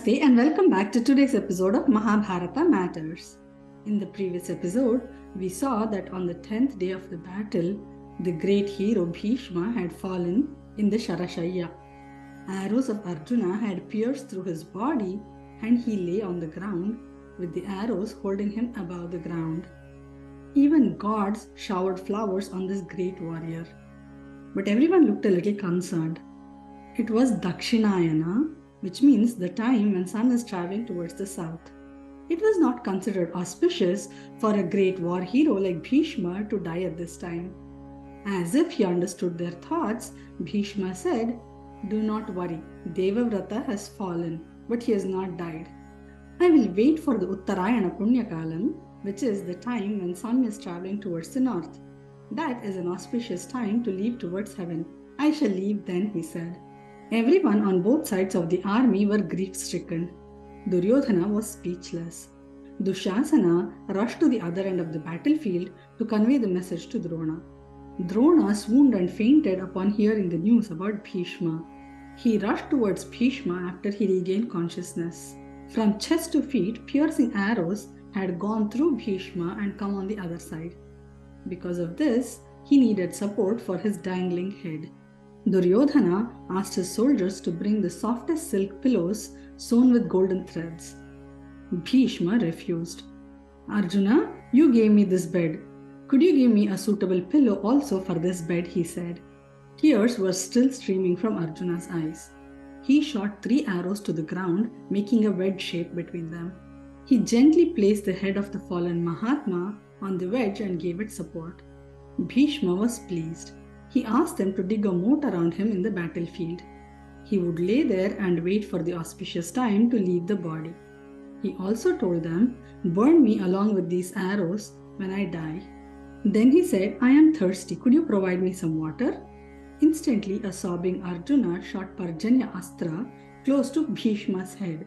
Namaste and welcome back to today's episode of Mahabharata Matters. In the previous episode, we saw that on the 10th day of the battle, the great hero Bhishma had fallen in the Sharashaya. Arrows of Arjuna had pierced through his body and he lay on the ground with the arrows holding him above the ground. Even gods showered flowers on this great warrior. But everyone looked a little concerned. It was Dakshinayana, which means the time when sun is traveling towards the south. It was not considered auspicious for a great war hero like Bhishma to die at this time. As if he understood their thoughts, Bhishma said, "Do not worry, Devavrata has fallen, but he has not died. I will wait for the Uttarayana Punyakalam, which is the time when sun is traveling towards the north. That is an auspicious time to leave towards heaven. I shall leave then," he said. Everyone on both sides of the army were grief-stricken. Duryodhana was speechless. Dushasana rushed to the other end of the battlefield to convey the message to Drona. Drona swooned and fainted upon hearing the news about Bhishma. He rushed towards Bhishma after he regained consciousness. From chest to feet, piercing arrows had gone through Bhishma and come on the other side. Because of this, he needed support for his dangling head. Duryodhana asked his soldiers to bring the softest silk pillows sewn with golden threads. Bhishma refused. "Arjuna, you gave me this bed. Could you give me a suitable pillow also for this bed?" he said. Tears were still streaming from Arjuna's eyes. He shot 3 arrows to the ground, making a wedge shape between them. He gently placed the head of the fallen Mahatma on the wedge and gave it support. Bhishma was pleased. He asked them to dig a moat around him in the battlefield. He would lay there and wait for the auspicious time to leave the body. He also told them, "Burn me along with these arrows when I die." Then he said, "I am thirsty. Could you provide me some water?" Instantly, a sobbing Arjuna shot Parjanya Astra close to Bhishma's head.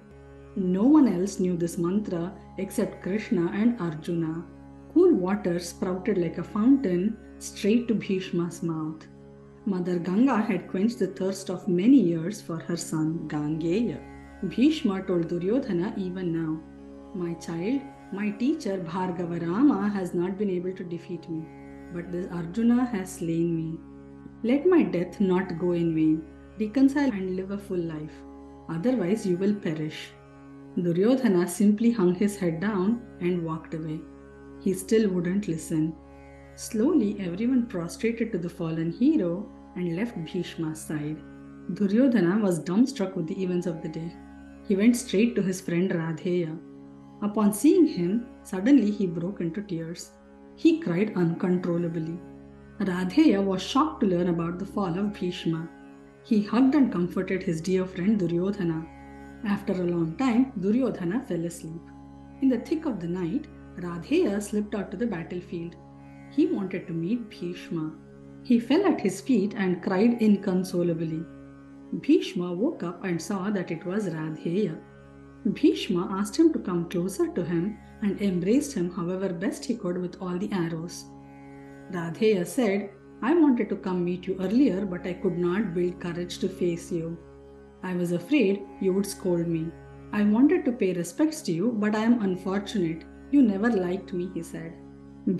No one else knew this mantra except Krishna and Arjuna. Cool water sprouted like a fountain straight to Bhishma's mouth. Mother Ganga had quenched the thirst of many years for her son Gāṅgēya. Bhishma told Duryodhana even now, "My child, my teacher Bhargava has not been able to defeat me, but this Arjuna has slain me. Let my death not go in vain. Reconcile and live a full life. Otherwise you will perish." Duryodhana simply hung his head down and walked away. He still wouldn't listen. Slowly, everyone prostrated to the fallen hero and left Bhishma's side. Duryodhana was dumbstruck with the events of the day. He went straight to his friend Radheya. Upon seeing him, suddenly he broke into tears. He cried uncontrollably. Radheya was shocked to learn about the fall of Bhishma. He hugged and comforted his dear friend Duryodhana. After a long time, Duryodhana fell asleep. In the thick of the night, Radheya slipped out to the battlefield. He wanted to meet Bhishma. He fell at his feet and cried inconsolably. Bhishma woke up and saw that it was Radheya. Bhishma asked him to come closer to him and embraced him however best he could with all the arrows. Radheya said, "I wanted to come meet you earlier, but I could not build courage to face you. I was afraid you would scold me. I wanted to pay respects to you, but I am unfortunate. You never liked me," he said.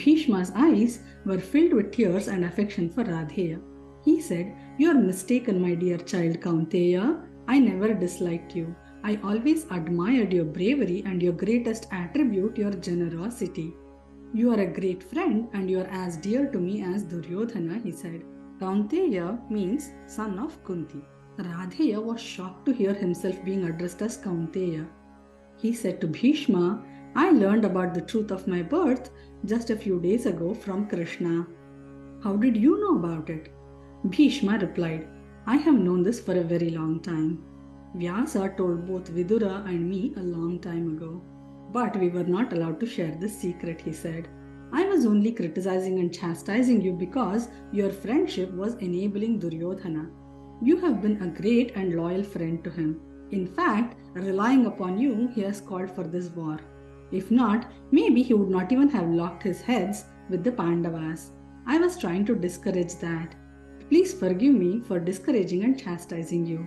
Bhishma's eyes were filled with tears and affection for Radheya. He said, "You are mistaken, my dear child Kauntēya. I never disliked you. I always admired your bravery and your greatest attribute, your generosity. You are a great friend and you are as dear to me as Duryodhana," he said. Kauntēya means son of Kunti. Radheya was shocked to hear himself being addressed as Kauntēya. He said to Bhishma, "I learned about the truth of my birth just a few days ago from Krishna." "How did you know about it?" Bhishma replied, "I have known this for a very long time. Vyasa told both Vidura and me a long time ago. But we were not allowed to share this secret," he said. "I was only criticizing and chastising you because your friendship was enabling Duryodhana. You have been a great and loyal friend to him. In fact, relying upon you, he has called for this war. If not, maybe he would not even have locked his heads with the Pandavas. I was trying to discourage that. Please forgive me for discouraging and chastising you.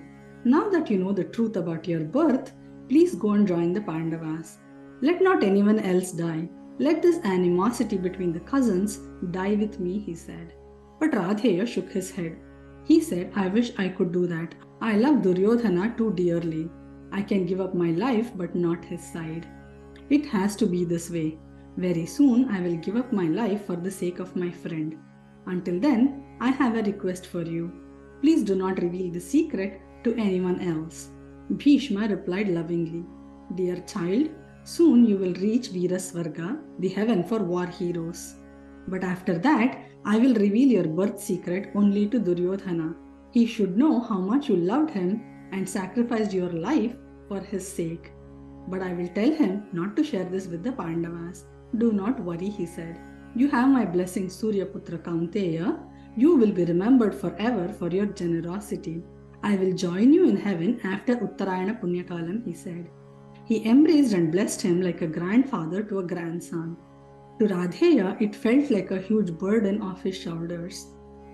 Now that you know the truth about your birth, Please go and join the Pandavas. Let not anyone else die. Let this animosity between the cousins die with me, he said. But Radheya shook his head. He said, I wish I could do that. I love Duryodhana too dearly. I can give up my life but not his side. It has to be this way. Very soon I will give up my life for the sake of my friend. Until then, I have a request for you. Please do not reveal the secret to anyone else. Bhishma replied lovingly, Dear child, soon you will reach Veerasvarga, the heaven for war heroes. But after that, I will reveal your birth secret only to Duryodhana. He should know how much you loved him and sacrificed your life for his sake. But I will tell him not to share this with the Pandavas. Do not worry, he said. You have my blessing, Suryaputra Kauntēya. You will be remembered forever for your generosity. I will join you in heaven after Uttarayana Punyakalam, he said. He embraced and blessed him like a grandfather to a grandson. To Radheya, it felt like a huge burden off his shoulders.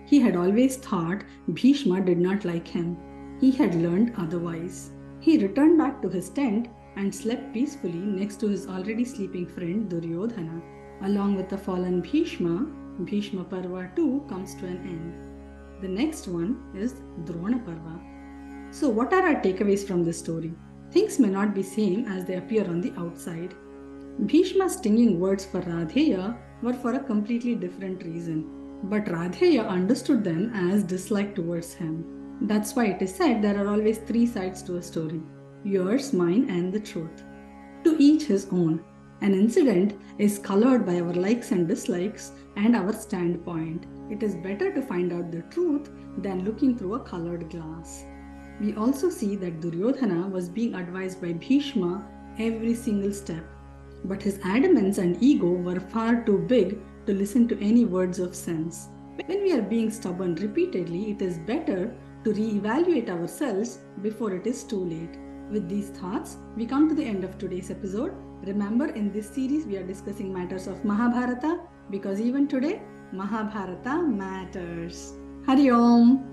He had always thought Bhishma did not like him. He had learned otherwise. He returned back to his tent and slept peacefully next to his already sleeping friend Duryodhana. Along with the fallen Bhishma, Bhishma Parva too comes to an end. The next one is Drona Parva. So what are our takeaways from this story? Things may not be same as they appear on the outside. Bhishma's stinging words for Radheya were for a completely different reason, but Radheya understood them as dislike towards him. That's why it is said there are always three sides to a story: yours, mine, and the truth. To each his own. An incident is colored by our likes and dislikes and our standpoint. It is better to find out the truth than looking through a colored glass. We also see that Duryodhana was being advised by Bhishma every single step, but his adamance and ego were far too big to listen to any words of sense. When we are being stubborn repeatedly, it is better to re-evaluate ourselves before it is too late. With these thoughts, we come to the end of today's episode. Remember, in this series, we are discussing matters of Mahabharata because even today, Mahabharata matters. Hari Om!